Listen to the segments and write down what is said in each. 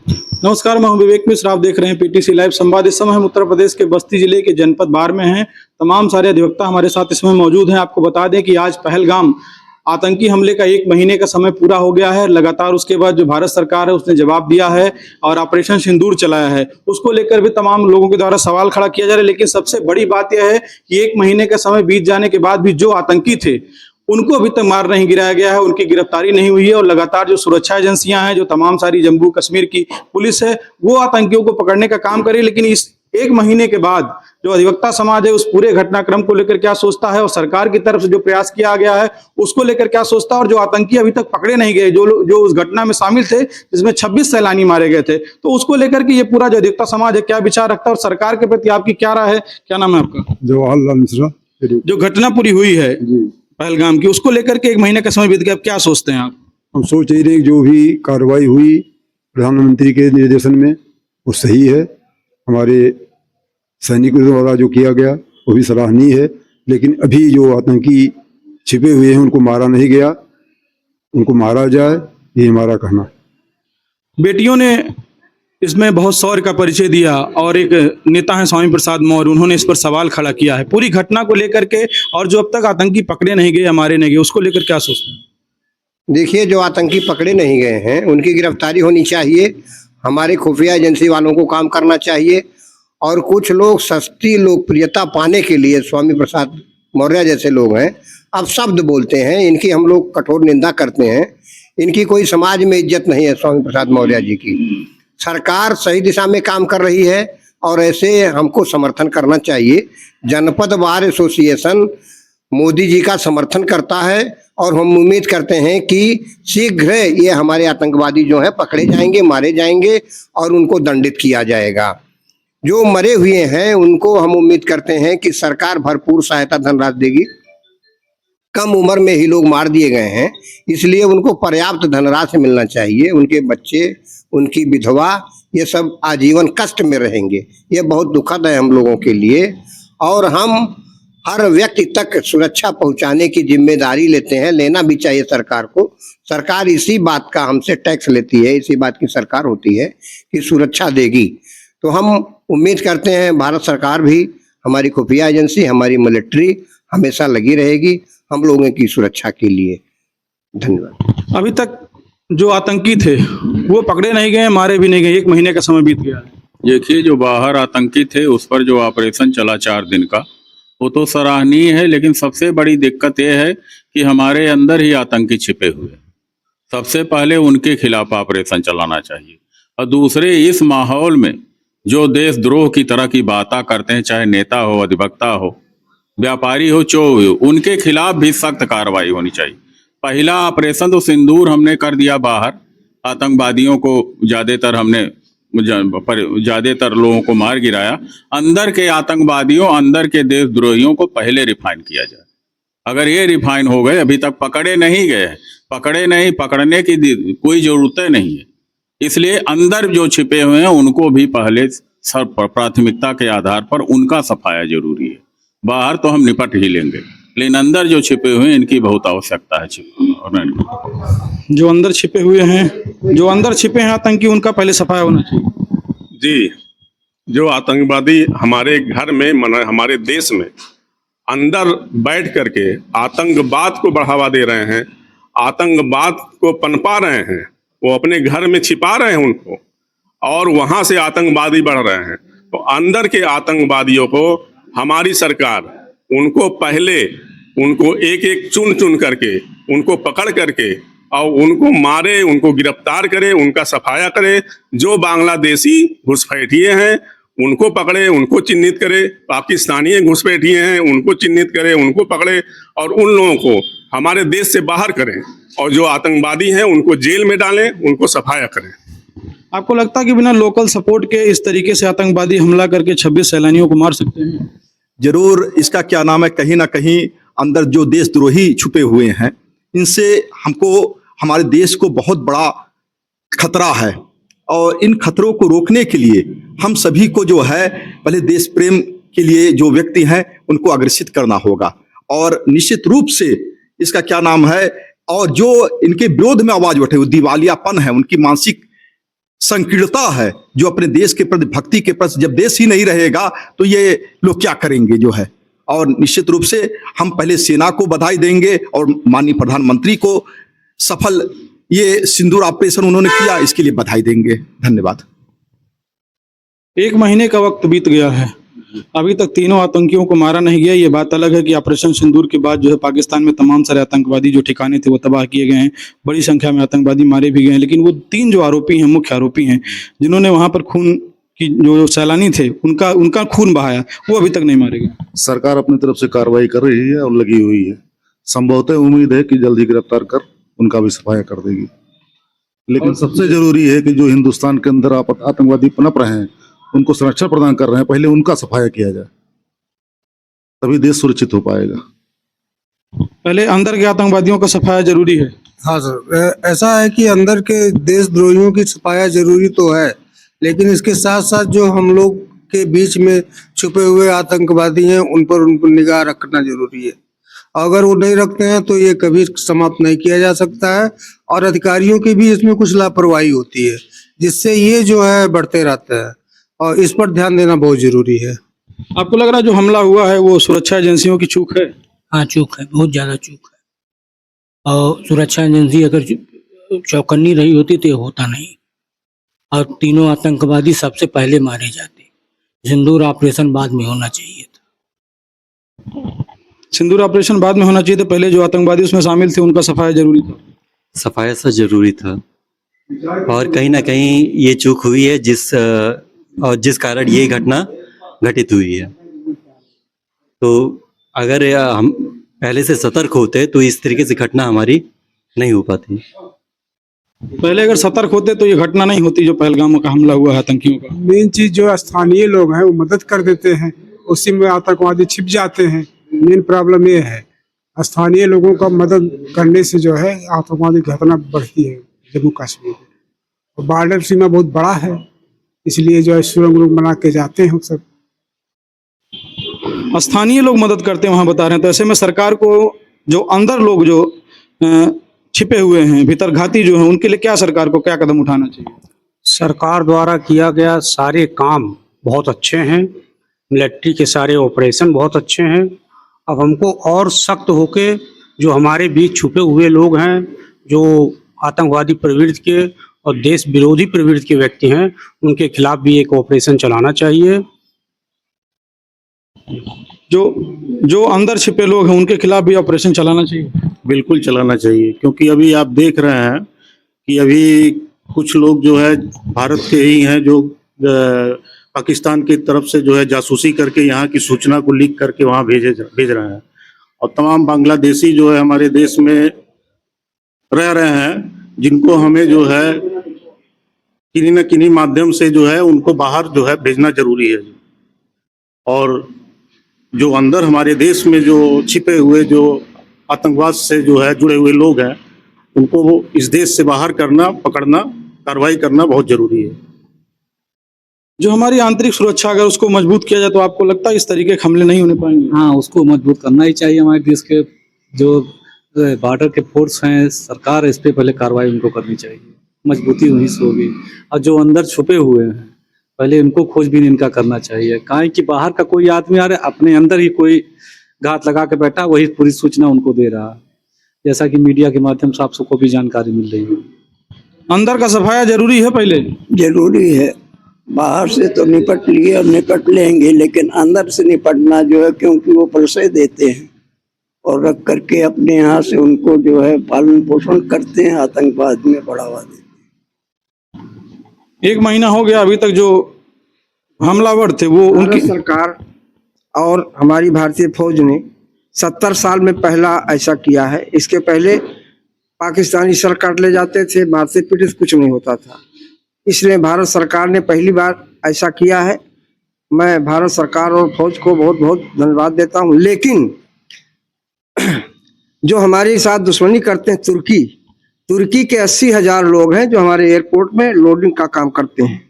नमस्कार, मैं हूं विवेक मिश्र। आप देख रहे हैं पीटीसी लाइव संवाद। इस समय हम उत्तर प्रदेश के बस्ती जिले के जनपद बार में हैं। तमाम सारे अधिवक्ता हमारे साथ इसमें मौजूद हैं। आपको बता दें कि आज पहलगाम आतंकी हमले का 1 महीने का समय पूरा हो गया है। लगातार उसके बाद जो भारत सरकार है उसने जवाब दिया है और ऑपरेशन सिंदूर चलाया है। उसको लेकर भी तमाम लोगों के द्वारा सवाल खड़ा किया जा रहा है। लेकिन सबसे बड़ी बात यह है कि 1 महीने का समय बीत जाने के बाद भी जो आतंकी थे उनको अभी तक मार नहीं गिराया गया है, उनकी गिरफ्तारी नहीं हुई है। और लगातार जो सुरक्षा एजेंसियां हैं, जो तमाम सारी जम्मू कश्मीर की पुलिस है, वो आतंकियों को पकड़ने का काम करे। लेकिन इस 1 महीने के बाद जो अधिवक्ता समाज है उस पूरे घटनाक्रम को लेकर क्या सोचता है और सरकार की तरफ से जो प्रयास किया गया है उसको लेकर क्या सोचता है, और जो आतंकी अभी तक पकड़े नहीं गए, जो उस घटना में शामिल थे जिसमें 26 सैलानी मारे गए थे, तो उसको लेकर के ये पूरा जो अधिवक्ता समाज है क्या विचार रखता है और सरकार के प्रति आपकी क्या राय है? क्या नाम है आपका? जवाहरलाल मिश्रा। जो घटना पूरी हुई है पहलगाम की, उसको लेकर के 1 महीने का समय बीत गया, अब क्या सोचते हैं आप? हम सोच रहे हैं कि जो भी कार्रवाई हुई प्रधानमंत्री के निर्देशन में वो सही है। हमारे सैनिकों द्वारा जो किया गया वो भी सराहनीय है। लेकिन अभी जो आतंकी छिपे हुए हैं उनको मारा नहीं गया, उनको मारा जाए, ये हमारा कहना है। बेटियों ने इसमें बहुत शौर्य का परिचय दिया और एक नेता है स्वामी प्रसाद मौर्य, उन्होंने इस पर सवाल खड़ा किया है पूरी घटना को लेकर के। और जो अब तक आतंकी पकड़े नहीं गए, मारे नहीं गए, उसको लेकर क्या सोचते हैं? देखिए, जो आतंकी पकड़े नहीं गए हैं उनकी गिरफ्तारी होनी चाहिए। हमारे खुफिया एजेंसी वालों को काम करना चाहिए। और कुछ लोग सस्ती लोकप्रियता पाने के लिए, स्वामी प्रसाद मौर्य जैसे लोग हैं, अब शब्द बोलते हैं, इनकी हम लोग कठोर निंदा करते हैं। इनकी कोई समाज में इज्जत नहीं है। स्वामी प्रसाद मौर्य जी की सरकार सही दिशा में काम कर रही है और ऐसे हमको समर्थन करना चाहिए। जनपद बार एसोसिएशन मोदी जी का समर्थन करता है और हम उम्मीद करते हैं कि शीघ्र ये हमारे आतंकवादी जो हैं पकड़े जाएंगे, मारे जाएंगे और उनको दंडित किया जाएगा। जो मरे हुए हैं उनको हम उम्मीद करते हैं कि सरकार भरपूर सहायता धनराशि देगी। कम उम्र में ही लोग मार दिए गए हैं, इसलिए उनको पर्याप्त धनराशि मिलना चाहिए। उनके बच्चे, उनकी विधवा, ये सब आजीवन कष्ट में रहेंगे। ये बहुत दुखद है हम लोगों के लिए। और हम हर व्यक्ति तक सुरक्षा पहुंचाने की जिम्मेदारी लेते हैं, लेना भी चाहिए सरकार को। सरकार इसी बात का हमसे टैक्स लेती है, इसी बात की सरकार होती है कि सुरक्षा देगी। तो हम उम्मीद करते हैं भारत सरकार भी, हमारी खुफिया एजेंसी, हमारी मिलिट्री हमेशा लगी रहेगी हम लोगों की सुरक्षा के लिए। धन्यवाद। अभी तक जो आतंकी थे वो पकड़े नहीं गए, मारे भी नहीं गए, 1 महीने का समय बीत गया है। देखिए, जो बाहर आतंकी थे उस पर जो ऑपरेशन चला 4 दिन का, वो तो सराहनीय है। लेकिन सबसे बड़ी दिक्कत यह है कि हमारे अंदर ही आतंकी छिपे हुए। सबसे पहले उनके खिलाफ ऑपरेशन चलाना चाहिए। और दूसरे, इस माहौल में जो देशद्रोह की तरह की बातें करते हैं, चाहे नेता हो, अधिवक्ता हो, व्यापारी हो, चोर हो, उनके खिलाफ भी सख्त कार्रवाई होनी चाहिए। पहला ऑपरेशन तो सिंदूर हमने कर दिया बाहर, आतंकवादियों को ज़्यादातर लोगों को मार गिराया। अंदर के आतंकवादियों, अंदर के देशद्रोहियों को पहले रिफाइन किया जाए। अगर ये रिफाइन हो गए, अभी तक पकड़े नहीं गए, पकड़ने की कोई ज़रूरत नहीं है। इसलिए अंदर जो छिपे हुए हैं उनको भी पहले प्राथमिकता के आधार पर उनका सफाया जरूरी है। बाहर तो हम निपट ही लेंगे, लेकिन अंदर जो छिपे हुए हैं इनकी बहुत आवश्यकता है। जो अंदर छिपे हुए हैं आतंकी, उनका पहले सफाया होना चाहिए। जी, जो आतंकवादी हमारे घर में, हमारे देश में अंदर बैठ करके आतंकवाद को बढ़ावा दे रहे हैं, आतंकवाद को पनपा रहे हैं, वो अपने घर में छिपा रहे हैं उनको, और वहां से आतंकवादी बढ़ रहे हैं। तो अंदर के आतंकवादियों को हमारी सरकार उनको पहले एक एक चुन करके उनको पकड़ करके और उनको मारे, उनको गिरफ्तार करे, उनका सफाया करे। जो बांग्लादेशी घुसपैठिए हैं उनको पकड़े, उनको चिन्हित करे, पाकिस्तानी घुसपैठिए हैं उनको चिन्हित करे, उनको पकड़े और उन लोगों को हमारे देश से बाहर करें, और जो आतंकवादी हैं उनको जेल में डालें, उनको सफाया करें। आपको लगता है कि बिना लोकल सपोर्ट के इस तरीके से आतंकवादी हमला करके 26 सैलानियों को मार सकते हैं? जरूर। इसका क्या नाम है, कहीं ना कहीं अंदर जो देशद्रोही छुपे हुए हैं, इनसे हमको, हमारे देश को बहुत बड़ा खतरा है। और इन खतरों को रोकने के लिए हम सभी को जो है पहले देश प्रेम के लिए जो व्यक्ति हैं उनको अग्रसित करना होगा। और निश्चित रूप से इसका क्या नाम है, और जो इनके विरोध में आवाज उठे, वो दिवालियापन है, उनकी मानसिक संकीर्णता है, जो अपने देश के प्रति भक्ति के प्रति, जब देश ही नहीं रहेगा तो ये लोग क्या करेंगे जो है। और निश्चित रूप से हम पहले सेना को बधाई देंगे और माननीय प्रधानमंत्री को सफल ये सिंदूर ऑपरेशन उन्होंने किया, इसके लिए बधाई देंगे। धन्यवाद। 1 महीने का वक्त बीत गया है, अभी तक तीनों आतंकियों को मारा नहीं गया। ये बात अलग है कि ऑपरेशन सिंदूर के बाद जो है पाकिस्तान में तमाम सारे आतंकवादी जो ठिकाने थे वो तबाह किए गए हैं, बड़ी संख्या में आतंकवादी मारे भी गए हैं, लेकिन वो 3 जो आरोपी हैं, मुख्य आरोपी हैं, जिन्होंने वहां पर खून की जो सैलानी थे उनका खून बहाया, वो अभी तक नहीं मारे गए। सरकार अपनी तरफ से कार्रवाई कर रही है और लगी हुई है। संभवतः उम्मीद है कि जल्द ही गिरफ्तार कर उनका भी सफाया कर देगी। लेकिन सबसे जरूरी है कि जो हिंदुस्तान के अंदर आतंकवादी पनप रहे हैं, उनको संरक्षण प्रदान कर रहे हैं, पहले उनका सफाया किया जाए, तभी देश सुरक्षित हो पाएगा। पहले अंदर के आतंकवादियों का सफाया जरूरी है। हाँ सर, ऐसा है कि अंदर के देशद्रोहियों की सफाया जरूरी तो है, लेकिन इसके साथ साथ जो हम लोग के बीच में छुपे हुए आतंकवादी हैं उन पर निगाह रखना जरूरी है। अगर वो नहीं रखते हैं तो ये कभी समाप्त नहीं किया जा सकता है, और अधिकारियों की भी इसमें कुछ लापरवाही होती है, जिससे ये जो है बढ़ते रहता है, और इस पर ध्यान देना बहुत जरूरी है। आपको लग रहा है जो हमला हुआ है वो सुरक्षा एजेंसियों की चूक है? हाँ, चूक है, बहुत ज़्यादा चूक है। और सुरक्षा एजेंसी अगर चौकन्नी रही होती तो ये होता नहीं, और तीनों आतंकवादी सबसे पहले मारे जाते। सिंदूर ऑपरेशन बाद में होना चाहिए था। सिंदूर ऑपरेशन बाद में होना चाहिए था, पहले जो आतंकवादी उसमें शामिल थे उनका सफाया जरूरी था। सफाया से जरूरी था, और कहीं ना कहीं ये चूक हुई है जिस कारण ये घटना घटित हुई है। तो अगर हम पहले से सतर्क होते तो इस तरीके से घटना हमारी नहीं हो पाती। पहले अगर सतर्क होते तो ये घटना नहीं होती जो पहलगाम का हमला हुआ है आतंकियों का। मेन चीज जो स्थानीय लोग हैं वो मदद कर देते हैं, उसी में आतंकवादी छिप जाते हैं। मेन प्रॉब्लम ये है, स्थानीय लोगों का मदद करने से जो है आतंकवादी घटना बढ़ती है जम्मू कश्मीर में। और बॉर्डर सीमा बहुत बड़ा है, इसलिए जो है सुरंग लोग बना के जाते हैं सब। स्थानीय लोग मदद करते हैं वहां बता रहे हैं, तो ऐसे में सरकार को जो अंदर लोग जो छिपे हुए हैं, भीतर घाती जो हैं, उनके लिए क्या सरकार को क्या कदम उठाना चाहिए? सरकार द्वारा किया गया सारे काम बहुत अच्छे हैं, मिलिट्री के सारे ऑपरेशन बहुत अच्छे हैं। अब हमको और सख्त होके जो हमारे बीच छुपे हुए लोग हैं, जो आतंकवादी प्रवृत्ति के और देश विरोधी प्रवृत्ति के व्यक्ति हैं, उनके खिलाफ भी एक ऑपरेशन चलाना चाहिए। जो अंदर छिपे लोग हैं उनके खिलाफ भी ऑपरेशन चलाना चाहिए। बिल्कुल चलाना चाहिए, क्योंकि अभी आप देख रहे हैं कि अभी कुछ लोग जो है भारत के ही हैं, जो पाकिस्तान की तरफ से जो है जासूसी करके यहाँ की सूचना को लीक करके वहाँ भेज रहे हैं। और तमाम बांग्लादेशी जो है हमारे देश में रह रहे हैं, जिनको हमें जो है किन्हीं न किन्हीं माध्यम से जो है उनको बाहर जो है भेजना जरूरी है। और जो अंदर हमारे देश में जो छिपे हुए जो आतंकवाद से जो है जुड़े हुए लोग हैं, उनको वो इस देश से बाहर करना, पकड़ना, कार्रवाई करना बहुत जरूरी है। जो हमारी आंतरिक सुरक्षा अगर उसको मजबूत किया जाए तो आपको लगता है इस तरीके के हमले नहीं होने पाएंगे? हाँ, उसको मजबूत करना ही चाहिए। हमारे देश के जो बॉर्डर के फोर्स हैं, सरकार इस पे पहले कार्रवाई उनको करनी चाहिए, मजबूती वहीं से होगी। और जो अंदर छुपे हुए हैं, पहले इनको खोजबीन इनका करना चाहिए। काहे कि बाहर का कोई आदमी आ रहा है, अपने अंदर ही कोई घात लगा के बैठा, वही पूरी सूचना उनको दे रहा है, जैसा कि मीडिया के माध्यम से आप सबको भी जानकारी मिल रही है। अंदर का सफाया जरूरी है पहले? जरूरी है। बाहर से तो निपट लिए और निपट लेंगे, लेकिन अंदर से निपटना जो है, क्योंकि वो पैसे देते हैं और रख करके अपने यहाँ से उनको जो है पालन पोषण करते हैं, आतंकवाद में बढ़ावा देते हैं। 1 महीना हो गया, अभी तक जो हमलावर थे वो उनकी सरकार और हमारी भारतीय फौज ने 70 साल में पहला ऐसा किया है। इसके पहले पाकिस्तानी सर काट ले जाते थे, मारते पीटे कुछ नहीं होता था। इसलिए भारत सरकार ने पहली बार ऐसा किया है। मैं भारत सरकार और फौज को बहुत बहुत धन्यवाद देता हूं। लेकिन जो हमारे साथ दुश्मनी करते हैं, तुर्की के 80,000 लोग हैं जो हमारे एयरपोर्ट में लोडिंग का काम करते हैं।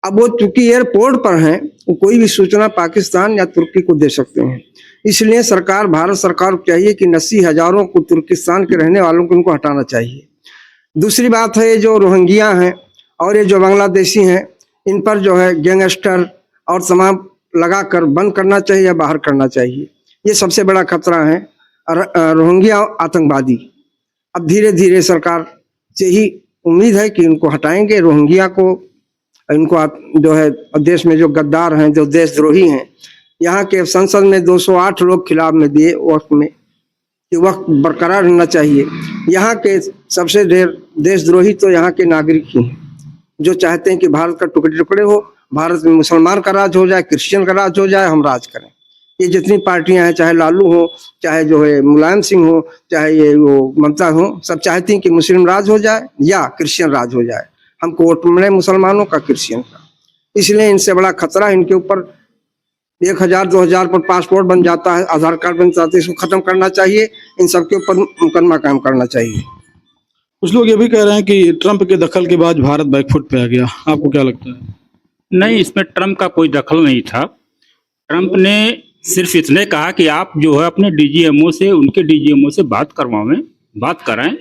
अब वो चूंकि एयरपोर्ट पर हैं, वो कोई भी सूचना पाकिस्तान या तुर्की को दे सकते हैं। इसलिए सरकार, भारत सरकार को चाहिए कि 80,000 को तुर्किस्तान के रहने वालों को उनको हटाना चाहिए। दूसरी बात है, जो रोहिंग्या हैं और ये जो बांग्लादेशी हैं इन पर जो है गैंगस्टर और तमाम लगाकर बंद करना चाहिए या बाहर करना चाहिए। ये सबसे बड़ा खतरा है रोहिंग्या आतंकवादी। अब धीरे धीरे सरकार से ही उम्मीद है कि इनको हटाएंगे रोहिंग्या को, इनको जो है देश में जो गद्दार हैं, जो देशद्रोही हैं, यहाँ के संसद में 208 लोग खिलाफ में दिए वक्त में कि वक्त बरकरार रहना चाहिए। यहाँ के सबसे देशद्रोही तो यहाँ के नागरिक ही हैं जो चाहते हैं कि भारत का टुकड़े टुकड़े हो, भारत में मुसलमान का राज हो जाए, क्रिश्चियन का राज हो जाए, हम राज करें। ये जितनी पार्टियां हैं, चाहे लालू हो, चाहे जो है मुलायम सिंह हो, चाहे ये वो ममता हो, सब चाहती हैं कि मुस्लिम राज हो जाए या क्रिश्चियन राज हो जाए। हमको वोट मिले मुसलमानों का, क्रिश्चियन का। इसलिए इनसे बड़ा खतरा इनके ऊपर 1000-2000 पर पासपोर्ट बन जाता है, आधार कार्ड बन जाता है, इसको खत्म करना चाहिए। इन सबके ऊपर मुकदमा कायम करना चाहिए। कुछ लोग ये भी कह रहे हैं कि ट्रंप के दखल के बाद भारत बैकफुट पे आ गया, आपको क्या लगता है? नहीं, इसमें ट्रंप का कोई दखल नहीं था। ट्रंप ने सिर्फ इतने कहा कि आप जो है अपने डीजीएमओ से, उनके डीजीएमओ से बात कराएं,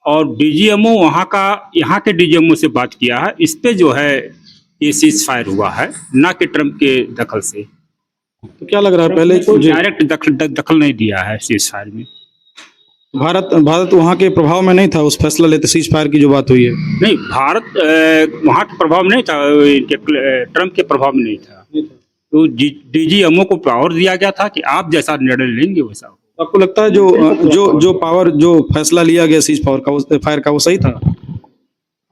और डीजीएमओ वहाँ का यहाँ के डीजीएमओ से बात किया है। इस पे जो है ये सीज फायर हुआ है, ना कि ट्रंप के दखल से। तो क्या लग रहा है, पहले डायरेक्ट दखल नहीं दिया है सीज फायर में। भारत वहाँ के प्रभाव में नहीं था उस फैसला लेते, सीज फायर की जो बात हुई है? नहीं, भारत वहाँ के प्रभाव में नहीं था, ट्रंप के प्रभाव में नहीं था। तो डीजीएमओ को पावर दिया गया था कि आप जैसा निर्णय लेंगे वैसा। आपको लगता है जो फैसला लिया गया सीज फायर का वो सही था?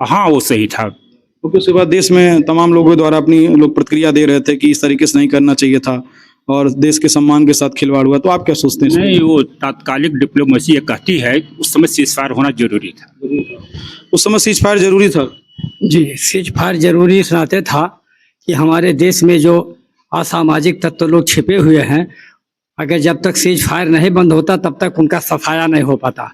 हाँ, वो सही था। क्योंकि उसके बाद देश में तमाम लोगों द्वारा अपनी लोग प्रतिक्रिया दे रहे थे कि इस तरीके से नहीं करना चाहिए था और देश के सम्मान के साथ खिलवाड़ हुआ। तो आप क्या सोचते हैं? नहीं, वो तात्कालिक डिप्लोमेसी ये कहती है उस समय सीज फायर होना जरूरी था। उस समय सीज फायर जरूरी था? जी, सीज फायर जरूरी इस नाते था कि हमारे देश में जो असामाजिक तत्व लोग छिपे हुए हैं, अगर जब तक सीज फायर नहीं बंद होता तब तक उनका सफाया नहीं हो पाता।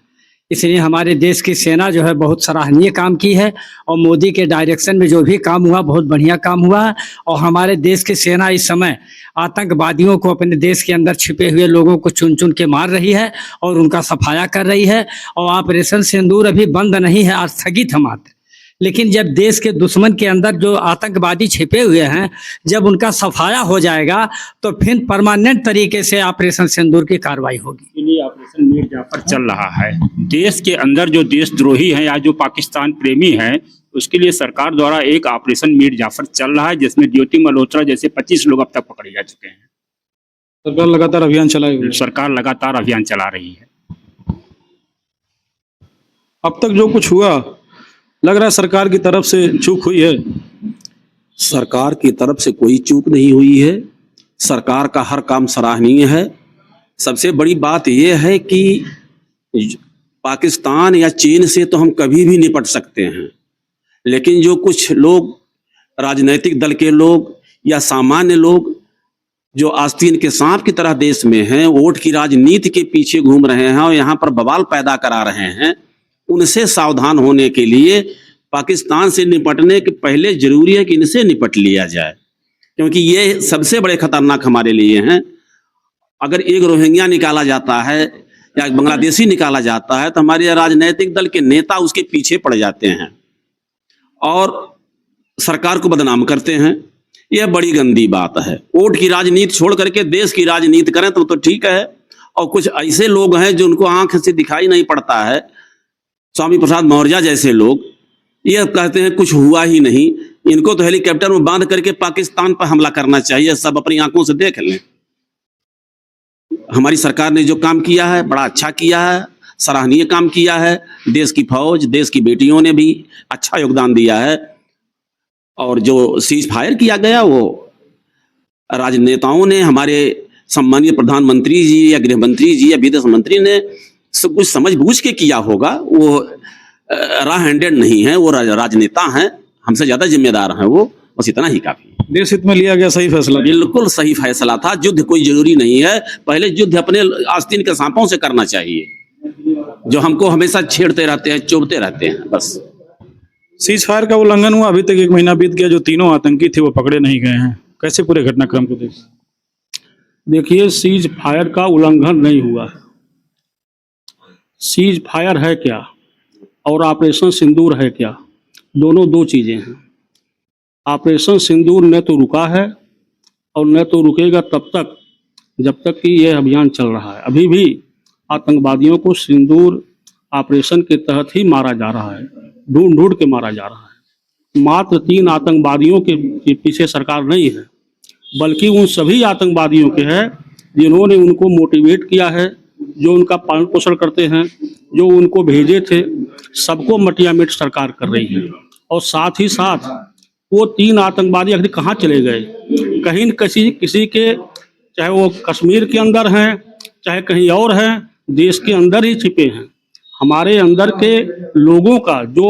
इसलिए हमारे देश की सेना जो है बहुत सराहनीय काम की है, और मोदी के डायरेक्शन में जो भी काम हुआ बहुत बढ़िया काम हुआ है। और हमारे देश की सेना इस समय आतंकवादियों को, अपने देश के अंदर छिपे हुए लोगों को चुन चुन के मार रही है और उनका सफाया कर रही है। और ऑपरेशन सिंदूर अभी बंद नहीं है, आज स्थगित है मात्र। लेकिन जब देश के दुश्मन के अंदर जो आतंकवादी छिपे हुए हैं, जब उनका सफाया हो जाएगा तो फिर परमानेंट तरीके से ऑपरेशन सिंदूर की कार्रवाई होगी। इसलिए ऑपरेशन मीर जाफर चल रहा है। देश के अंदर जो देशद्रोही हैं या जो पाकिस्तान प्रेमी हैं, उसके लिए सरकार द्वारा एक ऑपरेशन मीर जाफर चल रहा है, जिसमें ज्योति मल्होत्रा जैसे 25 लोग अब तक पकड़े जा चुके हैं। सरकार लगातार अभियान चला रही है। अब तक जो कुछ हुआ, लग रहा है सरकार की तरफ से चूक हुई है? सरकार की तरफ से कोई चूक नहीं हुई है। सरकार का हर काम सराहनीय है। सबसे बड़ी बात यह है कि पाकिस्तान या चीन से तो हम कभी भी निपट सकते हैं, लेकिन जो कुछ लोग, राजनीतिक दल के लोग या सामान्य लोग जो आस्तीन के सांप की तरह देश में हैं, वोट की राजनीति के पीछे घूम रहे हैं और यहाँ पर बवाल पैदा करा रहे हैं, उनसे सावधान होने के लिए पाकिस्तान से निपटने के पहले जरूरी है कि इनसे निपट लिया जाए, क्योंकि ये सबसे बड़े खतरनाक हमारे लिए हैं। अगर एक रोहिंग्या निकाला जाता है या बांग्लादेशी निकाला जाता है तो हमारे राजनीतिक दल के नेता उसके पीछे पड़ जाते हैं और सरकार को बदनाम करते हैं। यह बड़ी गंदी बात है। वोट की राजनीति छोड़ करके देश की राजनीति करें तो ठीक है। और कुछ ऐसे लोग हैं जो उनको आंख से दिखाई नहीं पड़ता है, स्वामी प्रसाद मौर्य जैसे लोग, ये कहते हैं कुछ हुआ ही नहीं। इनको तो हेलीकॉप्टर में बांध करके पाकिस्तान पर हमला करना चाहिए। सब अपनी आंखों से देख लें। हमारी सरकार ने जो काम किया है बड़ा अच्छा किया है, सराहनीय काम किया है। देश की फौज, देश की बेटियों ने भी अच्छा योगदान दिया है। और जो सीज फायर किया गया वो राजनेताओं ने, हमारे सम्मानीय प्रधानमंत्री जी या गृह मंत्री जी या विदेश मंत्री ने सब कुछ समझ बूझ के किया होगा। वो रॉ हैंडेड नहीं है, वो राजनेता हैं, हमसे ज्यादा जिम्मेदार हैं वो, बस इतना ही काफी है। देश हित में लिया गया सही फैसला? बिल्कुल सही फैसला था। युद्ध कोई जरूरी नहीं है, पहले युद्ध अपने आस्तीन के सांपों से करना चाहिए जो हमको हमेशा छेड़ते रहते हैं, चुभते रहते हैं। बस सीज फायर का उल्लंघन हुआ, अभी तक 1 महीना बीत गया, जो 3 आतंकी थे वो पकड़े नहीं गए हैं। कैसे पूरे घटनाक्रम को देखा? देखिए, सीज फायर का उल्लंघन नहीं हुआ है। सीज फायर है क्या और ऑपरेशन सिंदूर है क्या, दोनों दो चीज़ें हैं। ऑपरेशन सिंदूर न तो रुका है और न तो रुकेगा तब तक जब तक कि यह अभियान चल रहा है। अभी भी आतंकवादियों को सिंदूर ऑपरेशन के तहत ही मारा जा रहा है, ढूंढ ढूंढ के मारा जा रहा है। मात्र 3 आतंकवादियों के पीछे सरकार नहीं है, बल्कि उन सभी आतंकवादियों के है जिन्होंने उनको मोटिवेट किया है, जो उनका पालन पोषण करते हैं, जो उनको भेजे थे, सबको मटियामेट सरकार कर रही है। और साथ ही साथ वो 3 आतंकवादी आखिर कहाँ चले गए? कहीं न किसी के, चाहे वो कश्मीर के अंदर हैं, चाहे कहीं और हैं, देश के अंदर ही छिपे हैं। हमारे अंदर के लोगों का जो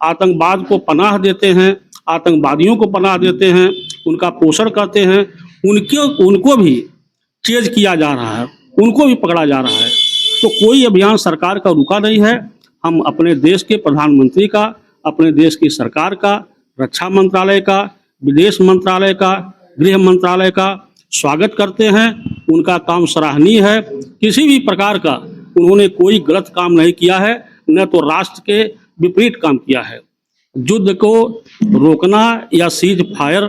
आतंकवाद को पनाह देते हैं, आतंकवादियों को पनाह देते हैं, उनका पोषण करते हैं, उनको भी चेज किया जा रहा है, उनको भी पकड़ा जा रहा है। तो कोई अभियान सरकार का रुका नहीं है। हम अपने देश के प्रधानमंत्री का, अपने देश की सरकार का, रक्षा मंत्रालय का, विदेश मंत्रालय का, गृह मंत्रालय का स्वागत करते हैं। उनका काम सराहनीय है। किसी भी प्रकार का उन्होंने कोई गलत काम नहीं किया है, न तो राष्ट्र के विपरीत काम किया है। युद्ध को रोकना या सीज फायर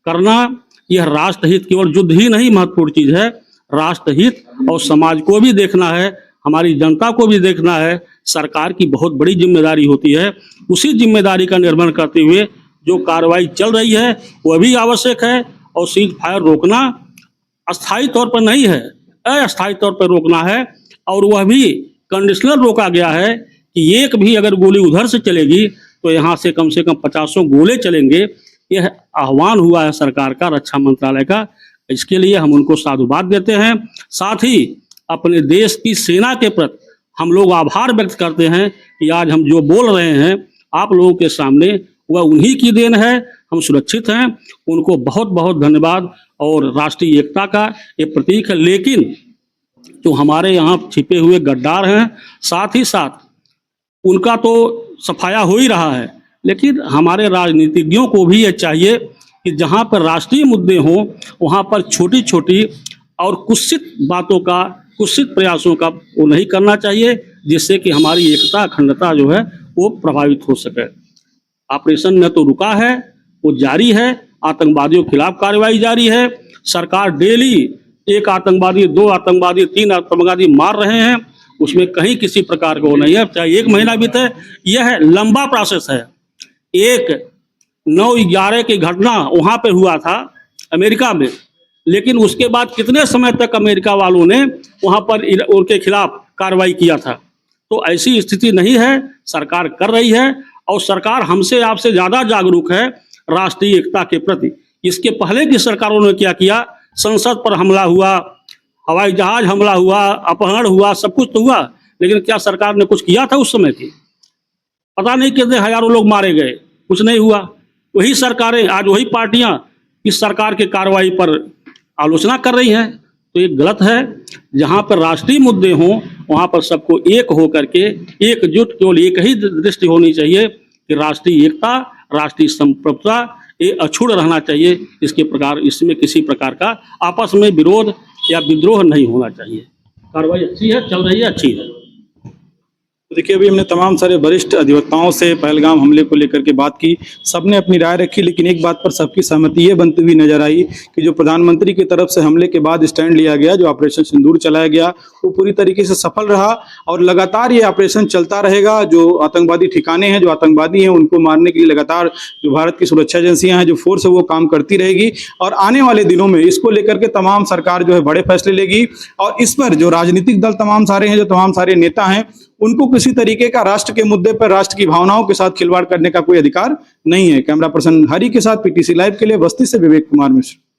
करना, यह राष्ट्रहित, केवल युद्ध ही नहीं महत्वपूर्ण चीज़ है, राष्ट्रहित और समाज को भी देखना है, हमारी जनता को भी देखना है। सरकार की बहुत बड़ी जिम्मेदारी होती है। उसी जिम्मेदारी का निर्वहन करते हुए जो कार्रवाई चल रही है वह भी आवश्यक है। और सीज फायर रोकना अस्थायी तौर पर नहीं है, अस्थायी तौर पर रोकना है। और वह भी कंडीशनल रोका गया है कि एक भी अगर गोली उधर से चलेगी तो यहाँ से कम 50 गोले चलेंगे। यह आह्वान हुआ है सरकार का, रक्षा मंत्रालय का। इसके लिए हम उनको साधुवाद देते हैं। साथ ही अपने देश की सेना के प्रति हम लोग आभार व्यक्त करते हैं कि आज हम जो बोल रहे हैं आप लोगों के सामने, वह उन्हीं की देन है। हम सुरक्षित हैं, उनको बहुत बहुत धन्यवाद। और राष्ट्रीय एकता का ये प्रतीक है। लेकिन जो हमारे यहाँ छिपे हुए गद्दार हैं, साथ ही साथ उनका तो सफाया हो ही रहा है, लेकिन हमारे राजनीतिज्ञों को भी ये चाहिए कि जहाँ पर राष्ट्रीय मुद्दे हों वहाँ पर छोटी छोटी और कुत्सित बातों का, कुत्सित प्रयासों का वो नहीं करना चाहिए, जिससे कि हमारी एकता, अखंडता जो है वो प्रभावित हो सके। ऑपरेशन न तो रुका है, वो जारी है। आतंकवादियों के खिलाफ कार्रवाई जारी है। सरकार डेली 1 आतंकवादी, 2 आतंकवादी, 3 आतंकवादी मार रहे हैं, उसमें कहीं किसी प्रकार का वो नहीं है। चाहे 1 महीना बीते, यह लंबा प्रोसेस है। 9/11 की घटना वहाँ पे हुआ था अमेरिका में, लेकिन उसके बाद कितने समय तक अमेरिका वालों ने वहाँ पर उनके खिलाफ कार्रवाई किया था। तो ऐसी स्थिति नहीं है, सरकार कर रही है। और सरकार हमसे, आपसे ज़्यादा जागरूक है राष्ट्रीय एकता के प्रति। इसके पहले की सरकारों ने क्या किया? संसद पर हमला हुआ, हवाई जहाज हमला हुआ, अपहरण हुआ, सब कुछ तो हुआ, लेकिन क्या सरकार ने कुछ किया था उस समय की? पता नहीं कितने हजारों लोग मारे गए, कुछ नहीं हुआ। वही सरकारें, आज वही पार्टियां इस सरकार के कार्रवाई पर आलोचना कर रही हैं। तो ये गलत है। जहाँ पर राष्ट्रीय मुद्दे हों वहाँ पर सबको एक हो करके, एकजुट, केवल एक ही दृष्टि होनी चाहिए कि राष्ट्रीय एकता, राष्ट्रीय संप्रभुता ये अछूट रहना चाहिए। इसमें किसी प्रकार का आपस में विरोध या विद्रोह नहीं होना चाहिए। कार्रवाई अच्छी है, चल रही है, अच्छी है। देखिए, अभी हमने तमाम सारे वरिष्ठ अधिवक्ताओं से पहलगाम हमले को लेकर के बात की, सबने अपनी राय रखी, लेकिन एक बात पर सबकी सहमति ये बनती हुई नजर आई कि जो प्रधानमंत्री की तरफ से हमले के बाद स्टैंड लिया गया, जो ऑपरेशन सिंदूर चलाया गया, वो पूरी तरीके से सफल रहा और लगातार ये ऑपरेशन चलता रहेगा। जो आतंकवादी ठिकाने हैं, जो आतंकवादी हैं, उनको मारने के लिए लगातार जो भारत की सुरक्षा एजेंसियां हैं, जो फोर्स है, वो काम करती रहेगी। और आने वाले दिनों में इसको लेकर के तमाम सरकार जो है बड़े फैसले लेगी। और इस पर जो राजनीतिक दल तमाम सारे हैं, जो तमाम सारे नेता हैं, उनको किसी तरीके का राष्ट्र के मुद्दे पर, राष्ट्र की भावनाओं के साथ खिलवाड़ करने का कोई अधिकार नहीं है। कैमरा पर्सन हरि के साथ PTC लाइव के लिए बस्ती से विवेक कुमार मिश्र।